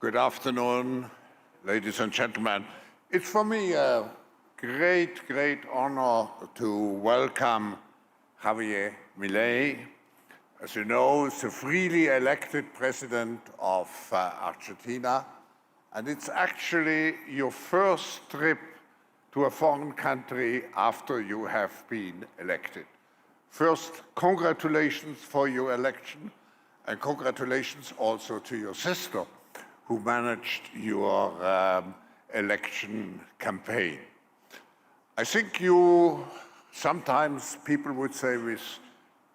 Good afternoon, ladies and gentlemen. It's for me a great honor to welcome Javier Milei. As you know, he's the freely elected president of Argentina, and it's actually your first trip to a foreign country after you have been elected. First, congratulations for your election, and congratulations also to your sister, who managed your election campaign. I think you, sometimes people would say with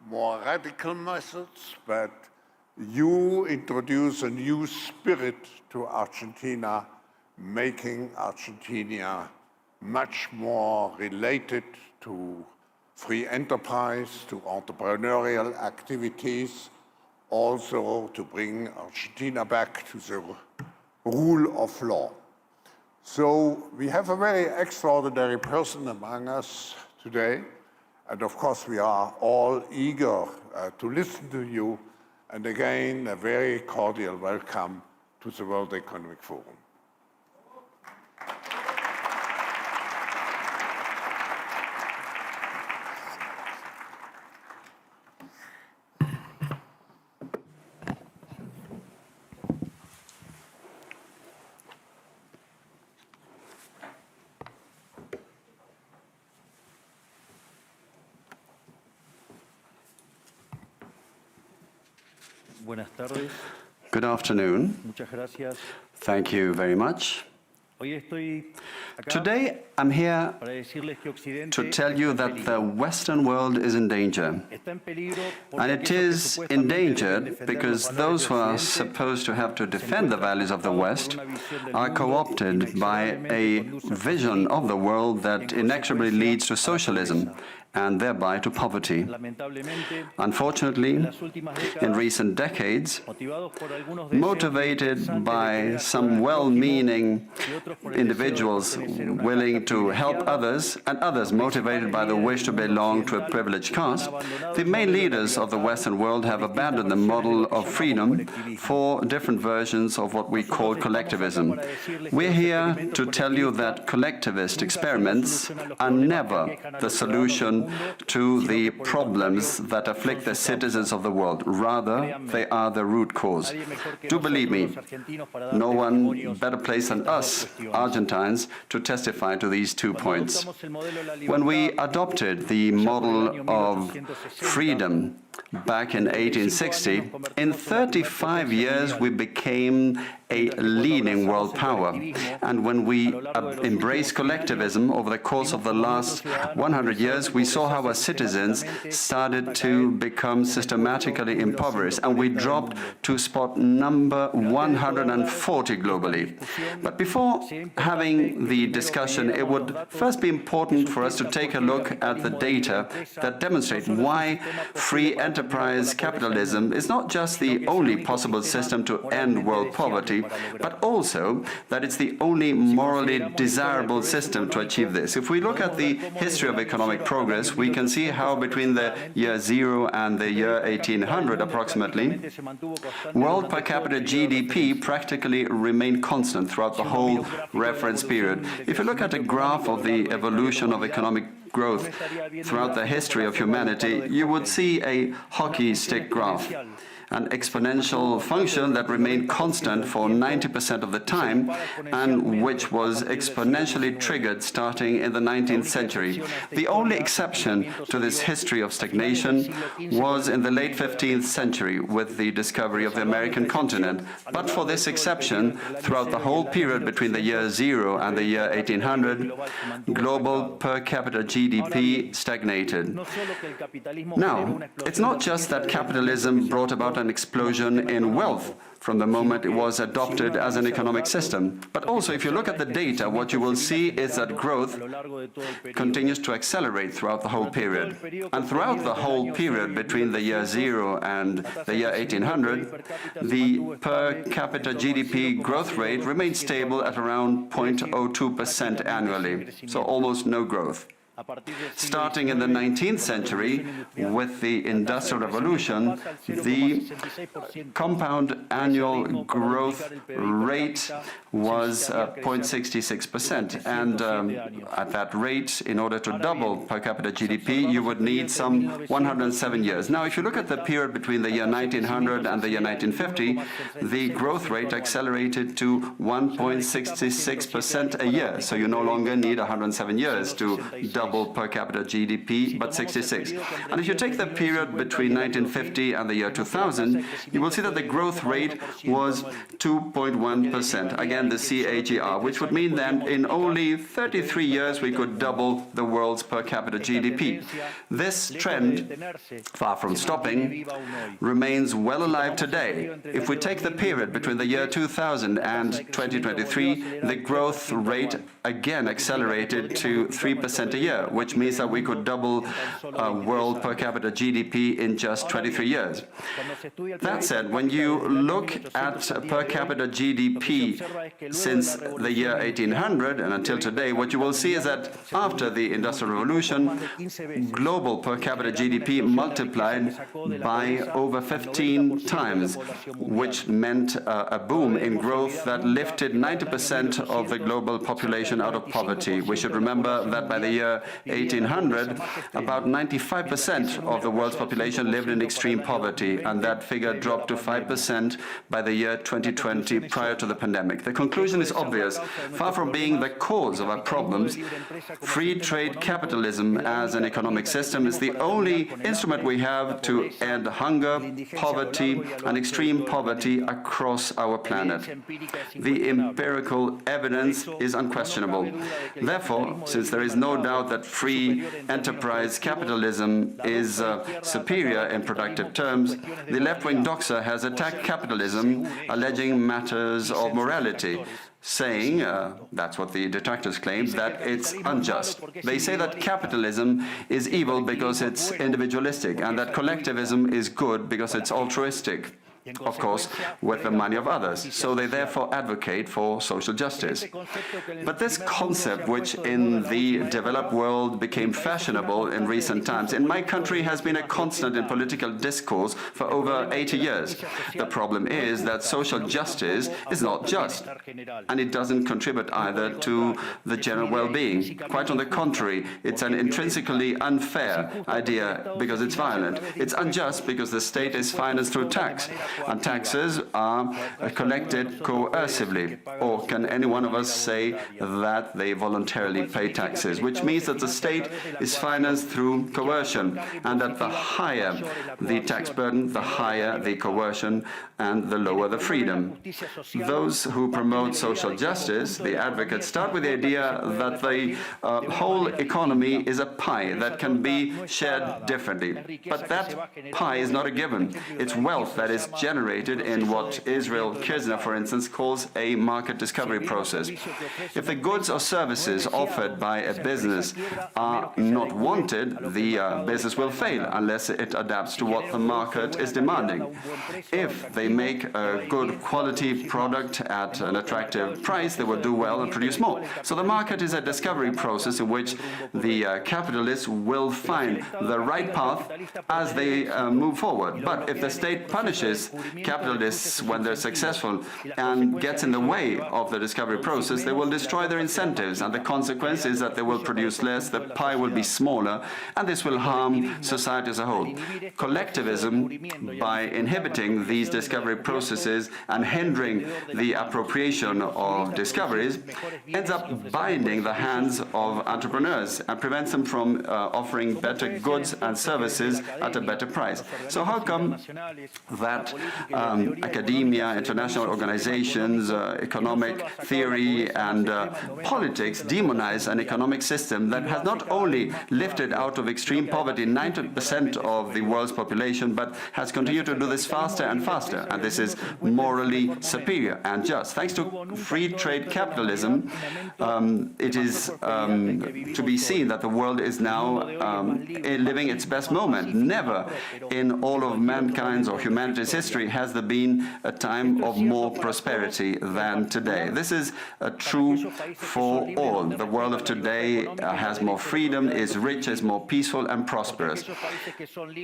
more radical methods, but you introduce a new spirit to Argentina, making Argentina much more related to free enterprise, to entrepreneurial activities, also to bring Argentina back to the rule of law. So we have a very extraordinary person among us today, and of course we are all eager to listen to you, and again a very cordial welcome to the World Economic Forum. Buenas tardes. Good afternoon. Muchas gracias. Thank you very much. Hoy estoy acá Today, I'm here para decirles que Occidente to tell you está en that peligro. the Western world is in danger. Está en peligro porque And it aquellos que is supuestamente endangered deben defender because los valores those de who are Occidente supposed to have to se defend the encuentran values of the atrapados West por una visión del are mundo co-opted by a inexorablemente conduce al vision of the fascismo, world that en inexorably consecuencia, leads to a la socialism pobreza. and thereby to poverty. Lamentablemente, Unfortunately, en las últimas in décadas, recent decades, motivados por algunos deseos motivated impulsantes de by querer some ayudar al well-meaning prójimo y otros por el deseo de individuals pertenecer a una willing casta to help privilegiada, others, and others los motivated principales by the líderes wish to del mundo belong to a occidental privileged han caste, abandonado the el main modelo de la leaders of the libertad Western world have por distintas abandoned the versiones de model lo que of llamamos freedom colectivismo. for different versions of what we call Nosotros estamos acá collectivism. para decirles que We're los here experimentos to tell you that colectivistas collectivist nunca son la experiments solución a los are problemas que never aquejan a the los ciudadanos del solution mundo, to sino the que por el problems contrario that son afflict the su citizens causa. of the world. Rather, Créanme, they are the root cause. nadie mejor que Do believe nosotros me, los argentinos para dar no one testimonios better placed de than estas dos us, cuestiones. Argentines, to testify to these two Cuando points. adoptamos el modelo de la When we libertad, adopted the allá por el model año of 1860, freedom back in 1860, in 35 years we became a leading world power. And when we embraced collectivism over the course of the last 100 years, we saw how our citizens started to become systematically impoverished, and we dropped to spot number 140 globally. But before having the discussion, it would first be important for us to take a look at the data that demonstrate why free enterprise capitalism is not just the only possible system to end world poverty, but also that it's the only morally desirable system to achieve this. If we look at the history of economic progress, we can see how between the year 0 and the year 1800 approximately, world per capita GDP practically remained constant throughout the whole reference period. If you look at a graph of the evolution of economic growth throughout the history of humanity, you would see a hockey stick graph, an exponential function that remained constant for 90% of the time and which was exponentially triggered starting in the 19th century. The only exception to this history of stagnation was in the late 15th century with the discovery of the American continent. But for this exception, throughout the whole period between the year 0 and the year 1800, global per capita GDP stagnated. Now, it's not just that capitalism brought about an explosion in wealth from the moment it was adopted as an economic system. But also, if you look at the data, what you will see is that growth continues to accelerate throughout the whole period. And throughout the whole period between the year 0 and the year 1800, the per capita GDP growth rate remained stable at around 0.02% annually, so almost no growth. Starting in the 19th century with the Industrial Revolution, the compound annual growth rate was 0.66%. And at that rate, in order to double per capita GDP, you would need some 107 years. Now, if you look at the period between the year 1900 and the year 1950, the growth rate accelerated to 1.66% a year. So you no longer need 107 years to double per capita GDP, but 66. And if you take the period between 1950 and the year 2000, you will see that the growth rate was 2.1%. Again, the CAGR, which would mean that in only 33 years we could double the world's per capita GDP. This trend, far from stopping, remains well alive today. If we take the period between the year 2000 and 2023, the growth rate again accelerated to 3% a year, which means that we could double world per capita GDP in just 23 years. That said, when you look at per capita GDP since the year 1800 and until today, what you will see is that after the Industrial Revolution, global per capita GDP multiplied by over 15 times, which meant a boom in growth that lifted 90% of the global population out of poverty. We should remember that by the year 1800, about 95% of the world's population lived in extreme poverty, and that figure dropped to 5% by the year 2020, prior to the pandemic. The conclusion is obvious. Far from being the cause of our problems, free trade capitalism as an economic system is the only instrument we have to end hunger, poverty, and extreme poverty across our planet. The empirical evidence is unquestionable. Therefore, since there is no doubt that free enterprise capitalism is superior in productive terms, the left-wing doxa has attacked capitalism, alleging matters of morality, saying, that's what the detractors claim, that it's unjust. They say that capitalism is evil because it's individualistic, and that collectivism is good because it's altruistic, of course, with the money of others. So they therefore advocate for social justice. But this concept, which in the developed world became fashionable in recent times, in my country has been a constant in political discourse for over 80 years. The problem is that social justice is not just, and it doesn't contribute either to the general well-being. Quite on the contrary, it's an intrinsically unfair idea because it's violent. It's unjust because the state is financed through tax. And taxes are collected coercively. Or can any one of us say that they voluntarily pay taxes? Which means that the state is financed through coercion, and that the higher the tax burden, the higher the coercion, and the lower the freedom. Those who promote social justice, the advocates, start with the idea that the whole economy is a pie that can be shared differently. But that pie is not a given. It's wealth that is generated in what Israel Kirzner, for instance, calls a market discovery process. If the goods or services offered by a business are not wanted, the business will fail unless it adapts to what the market is demanding. If they make a good quality product at an attractive price, they will do well and produce more. So the market is a discovery process in which the capitalists will find the right path as they move forward. But if the state punishes capitalists when they're successful and gets in the way of the discovery process, they will destroy their incentives, and the consequence is that they will produce less, the pie will be smaller, and this will harm society as a whole. Collectivism, by inhibiting these discovery processes and hindering the appropriation of discoveries, ends up binding the hands of entrepreneurs and prevents them from offering better goods and services at a better price. So how come that academia, international organizations, economic theory and politics demonize an economic system that has not only lifted out of extreme poverty 90% of the world's population, but has continued to do this faster and faster? And this is morally superior and just. Thanks to free trade capitalism, it is to be seen that the world is now living its best moment. Never in all of mankind's or humanity's history history has there been a time of more prosperity than today. This is true for all. The world of today has more freedom, is richer, is more peaceful and prosperous.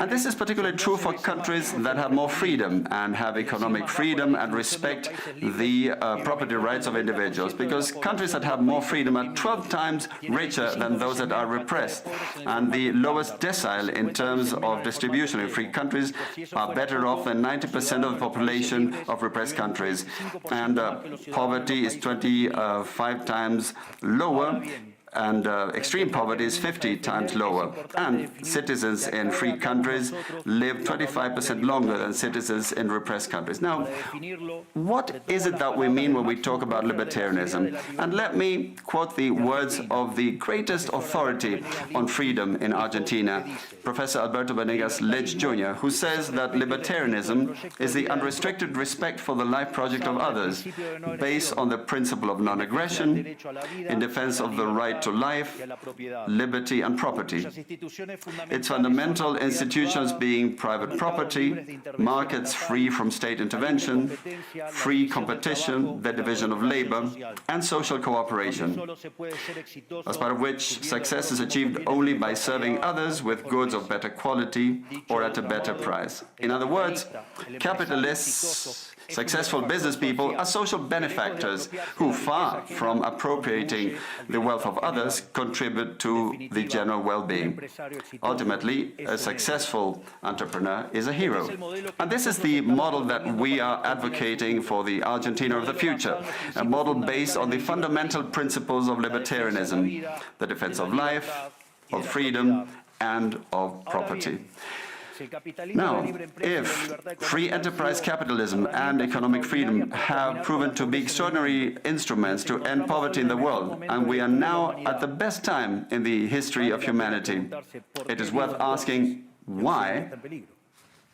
And this is particularly true for countries that have more freedom and have economic freedom and respect the property rights of individuals, because countries that have more freedom are 12 times richer than those that are repressed, and the lowest decile in terms of distribution in free countries are better off than 90% of the population of repressed countries, and poverty is 25 times lower, and extreme poverty is 50 times lower. And citizens in free countries live 25% longer than citizens in repressed countries. Now, what is it that we mean when we talk about libertarianism? And let me quote the words of the greatest authority on freedom in Argentina, Professor Alberto Venegas Lech Jr., who says that libertarianism is the unrestricted respect for the life project of others, based on the principle of non-aggression, in defense of the right to life, liberty and property. Its fundamental institutions being private property, markets free from state intervention, free competition, the division of labor, and social cooperation, as part of which success is achieved only by serving others with goods of better quality or at a better price. In other words, capitalists, successful business people are social benefactors who, far from appropriating the wealth of others, contribute to the general well-being. Ultimately, a successful entrepreneur is a hero. And this is the model that we are advocating for the Argentina of the future, a model based on the fundamental principles of libertarianism, the defense of life, of freedom, and of property. Now, if free enterprise capitalism and economic freedom have proven to be extraordinary instruments to end poverty in the world, and we are now at the best time in the history of humanity, it is worth asking why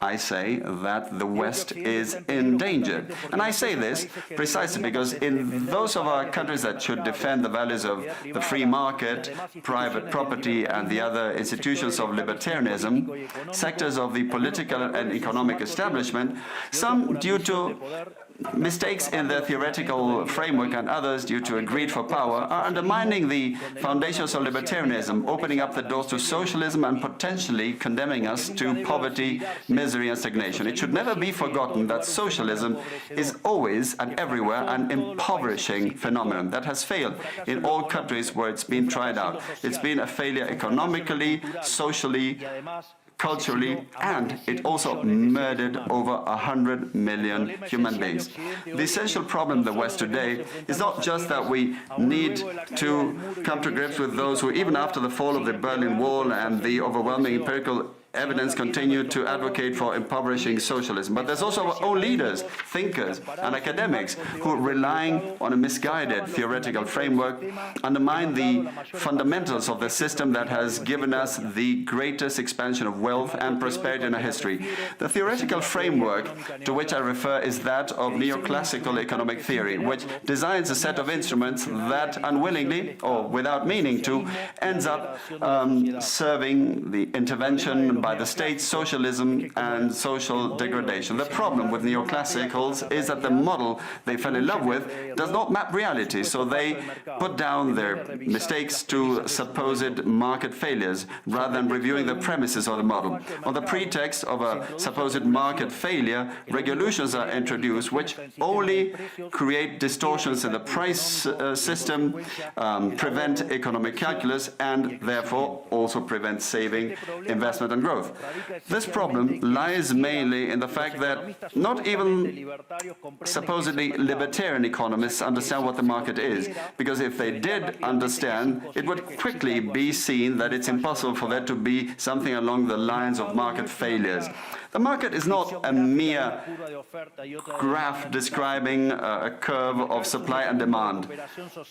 I say that the West is in danger. And I say this precisely because in those of our countries that should defend the values of the free market, private property, and the other institutions of libertarianism, sectors of the political and economic establishment, some due to mistakes in their theoretical framework and others due to a greed for power, are undermining the foundations of libertarianism, opening up the doors to socialism and potentially condemning us to poverty, misery and stagnation. It should never be forgotten that socialism is always and everywhere an impoverishing phenomenon that has failed in all countries where it's been tried out. It's been a failure economically, socially, culturally, and it also murdered over 100 million human beings. The essential problem in the West today is not just that we need to come to grips with those who, even after the fall of the Berlin Wall and the overwhelming empirical evidence, continue to advocate for impoverishing socialism. But there's also our own leaders, thinkers, and academics who, relying on a misguided theoretical framework, undermine the fundamentals of the system that has given us the greatest expansion of wealth and prosperity in our history. The theoretical framework to which I refer is that of neoclassical economic theory, which designs a set of instruments that unwillingly, or without meaning to, ends up serving the intervention by the state, socialism and social degradation. The problem with neoclassicals is that the model they fell in love with does not map reality, so they put down their mistakes to supposed market failures rather than reviewing the premises of the model. On the pretext of a supposed market failure, regulations are introduced which only create distortions in the price system, prevent economic calculus, and therefore also prevent saving, investment and growth. This problem lies mainly in the fact that not even supposedly libertarian economists understand what the market is, because if they did understand, it would quickly be seen that it's impossible for there to be something along the lines of market failures. The market is not a mere graph describing a curve of supply and demand.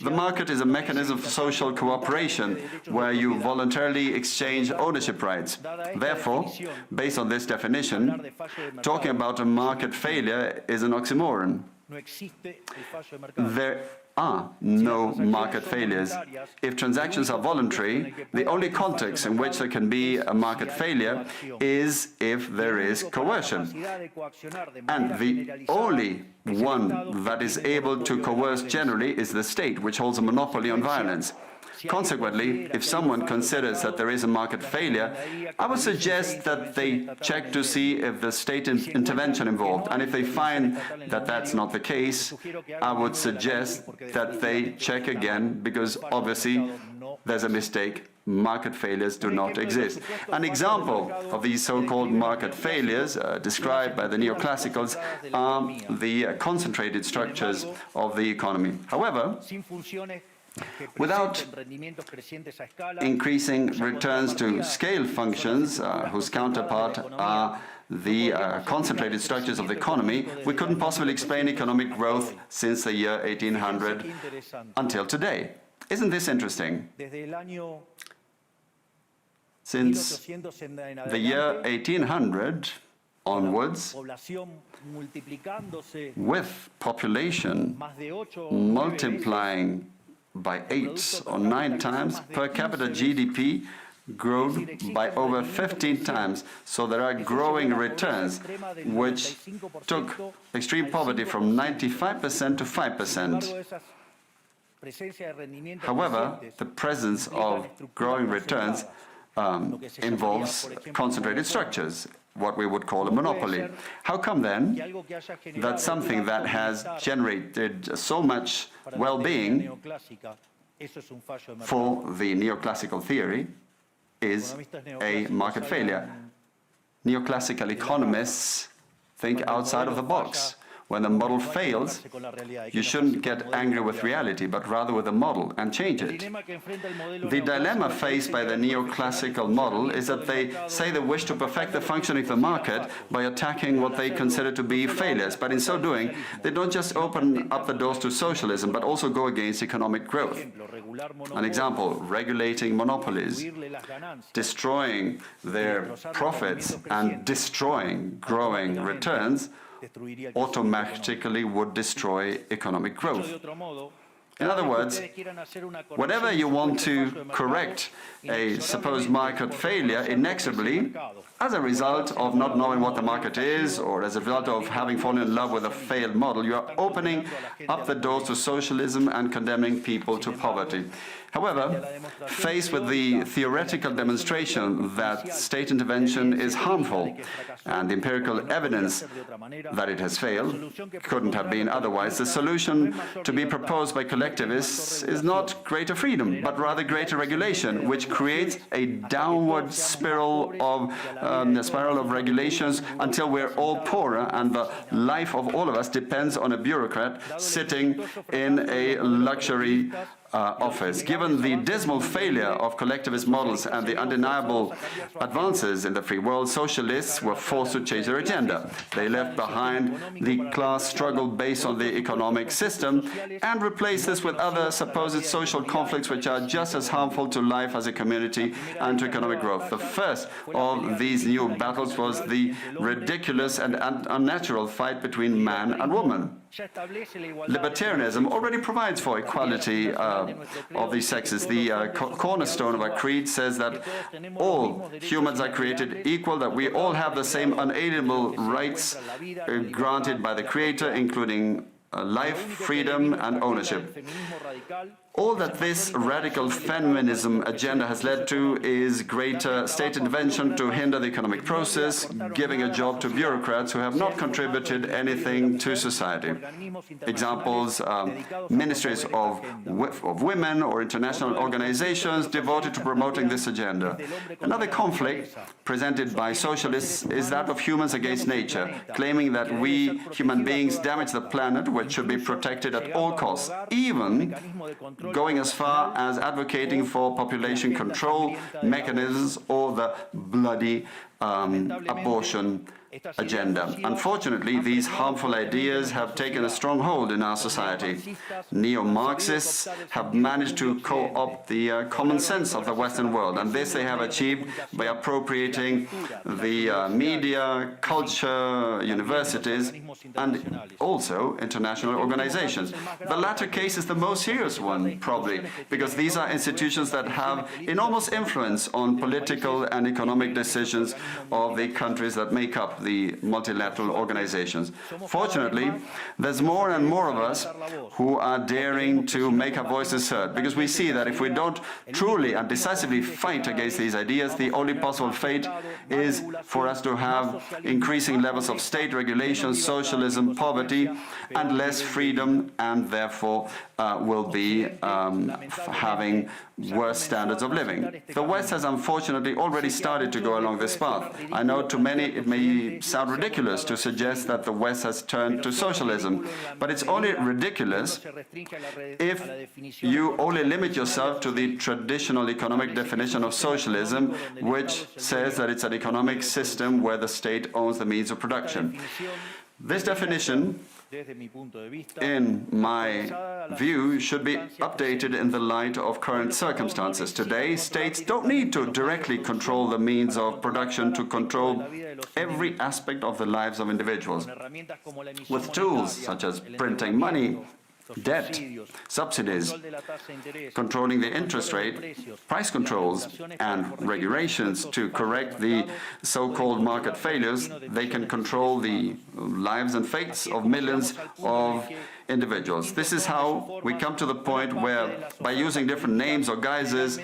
The market is a mechanism for social cooperation where you voluntarily exchange ownership rights. Therefore, based on this definition, talking about a market failure is an oxymoron. There are no market failures. If transactions are voluntary, the only context in which there can be a market failure is if there is coercion. And the only one that is able to coerce generally is the state, which holds a monopoly on violence. Consequently, if someone considers that there is a market failure, I would suggest that they check to see if the state intervention involved. And if they find that that's not the case, I would suggest that they check again, because obviously there's a mistake. Market failures do not exist. An example of these so-called market failures described by the neoclassicals are the concentrated structures of the economy. However, without increasing returns to scale functions, whose counterpart are the concentrated structures of the economy, we couldn't possibly explain economic growth since the year 1800 until today. Isn't this interesting? Since the year 1800 onwards, with population multiplying by 8 or 9 times, per capita GDP grown by over 15 times. So there are growing returns, which took extreme poverty from 95% to 5%. However, the presence of growing returns involves concentrated structures, what we would call a monopoly. How come then that something that has generated so much well-being for the neoclassical theory is a market failure? Neoclassical economists think outside of the box. When the model fails, you shouldn't get angry with reality, but rather with the model and change it. The dilemma faced by the neoclassical model is that they say they wish to perfect the functioning of the market by attacking what they consider to be failures. But in so doing, they don't just open up the doors to socialism, but also go against economic growth. An example, regulating monopolies, destroying their profits and destroying growing returns automatically would destroy economic growth. In other words, whenever you want to correct a supposed market failure inexorably, as a result of not knowing what the market is, or as a result of having fallen in love with a failed model, you are opening up the doors to socialism and condemning people to poverty. However, faced with the theoretical demonstration that state intervention is harmful and the empirical evidence that it has failed couldn't have been otherwise, the solution to be proposed by collectivists is not greater freedom, but rather greater regulation, which creates a downward spiral of regulations until we're all poorer and the life of all of us depends on a bureaucrat sitting in a luxury office. Given the dismal failure of collectivist models and the undeniable advances in the free world, socialists were forced to change their agenda. They left behind the class struggle based on the economic system and replaced this with other supposed social conflicts which are just as harmful to life as a community and to economic growth. The first of these new battles was the ridiculous and unnatural fight between man and woman. Libertarianism already provides for equality of these sexes. The cornerstone of our creed says that all humans are created equal, that we all have the same unalienable rights granted by the Creator, including life, freedom, and ownership. All that this radical feminism agenda has led to is greater state intervention to hinder the economic process, giving a job to bureaucrats who have not contributed anything to society. Examples, ministries of women or international organizations devoted to promoting this agenda. Another conflict presented by socialists is that of humans against nature, claiming that we human beings damage the planet, which should be protected at all costs, even going as far as advocating for population control mechanisms or the bloody abortion agenda. Unfortunately, these harmful ideas have taken a strong hold in our society. Neo-Marxists have managed to co-opt the common sense of the Western world, and this they have achieved by appropriating the media, culture, universities, and also international organizations. The latter case is the most serious one, probably, because these are institutions that have enormous influence on political and economic decisions of the countries that make up the multilateral organizations. Fortunately, there's more and more of us who are daring to make our voices heard, because we see that if we don't truly and decisively fight against these ideas, the only possible fate is for us to have increasing levels of state regulation, socialism, poverty, and less freedom, and therefore will be having worse standards of living. The West has unfortunately already started to go along this path. I know to many it may sound ridiculous to suggest that the West has turned to socialism, but it's only ridiculous if you only limit yourself to the traditional economic definition of socialism, which says that it's an economic system where the state owns the means of production. This definition, in my view, should be updated in the light of current circumstances. Today, states don't need to directly control the means of production to control every aspect of the lives of individuals. With tools such as printing money, debt, subsidies, controlling the interest rate, price controls, and regulations to correct the so-called market failures, they can control the lives and fates of millions of individuals. This is how we come to the point where, by using different names or guises,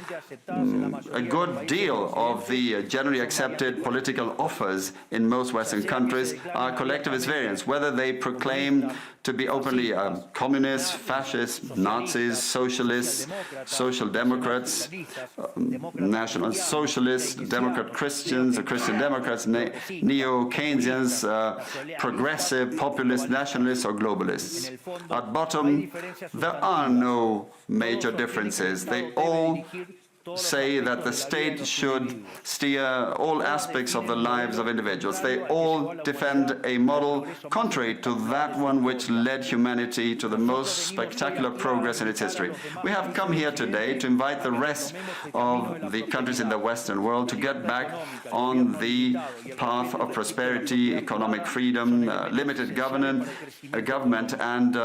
a good deal of the generally accepted political offers in most Western countries are collectivist variants, whether they proclaim to be openly communists, fascists, Nazis, socialists, social democrats, national socialists, Democrat Christians, Christian Democrats, neo-Keynesians, progressive, populist, nationalists, or globalists. At bottom, there are no major differences. They all say that the state should steer all aspects of the lives of individuals. They all defend a model contrary to that one which led humanity to the most spectacular progress in its history. We have come here today to invite the rest of the countries in the Western world to get back on the path of prosperity, economic freedom, limited government, and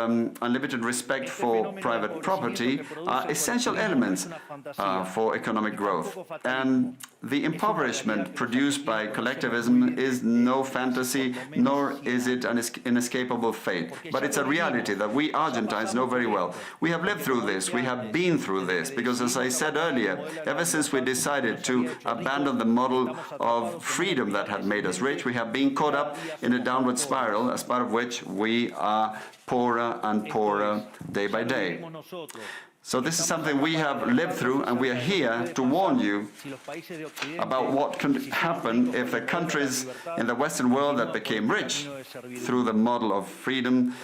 unlimited respect for private property are essential elements for economic growth. And the impoverishment produced by collectivism is no fantasy, nor is it an inescapable fate. But it's a reality that we Argentines know very well. We have lived through this, we have been through this, because as I said earlier, ever since we decided to abandon the model of freedom that had made us rich, we have been caught up in a downward spiral, as part of which we are poorer and poorer day by day. So this is something we have lived through, and we are here to warn you about what can happen if the countries in the Western world that became rich through the model of freedom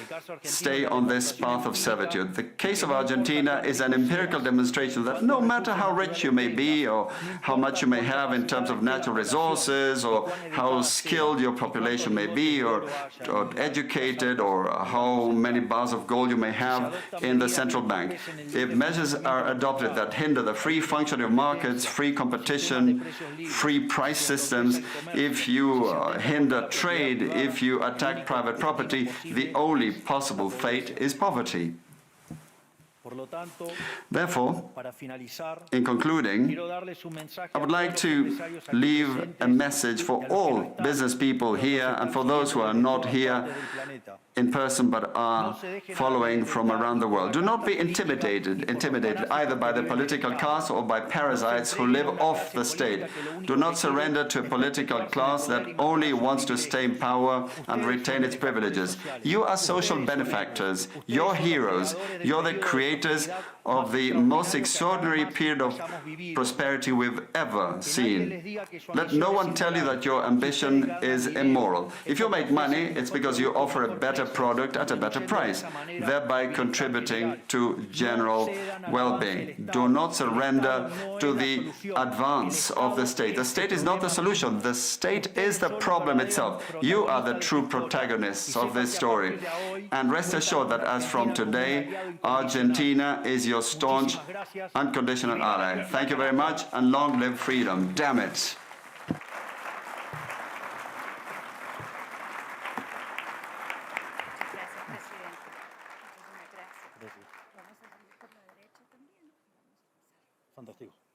stay on this path of servitude. The case of Argentina is an empirical demonstration that no matter how rich you may be, or how much you may have in terms of natural resources, or how skilled your population may be, or educated, or how many bars of gold you may have in the central bank, if measures are adopted that hinder the free functioning of markets, free competition, free price systems, if you hinder trade, if you attack private property, the only possible fate is poverty. Therefore, in concluding, I would like to leave a message for all business people here and for those who are not here in person but are following from around the world. Do not be intimidated either by the political class or by parasites who live off the state. Do not surrender to a political class that only wants to stay in power and retain its privileges. You are social benefactors, you're heroes, you're the creators of the most extraordinary period of prosperity we've ever seen. Let no one tell you that your ambition is immoral. If you make money, it's because you offer a better product at a better price, thereby contributing to general well-being. Do not surrender to the advance of the state. The state is not the solution. The state is the problem itself. You are the true protagonists of this story. And rest assured that as from today, Argentina is your staunch, unconditional ally. Thank you very much, and long live freedom. Damn it. Fantástico.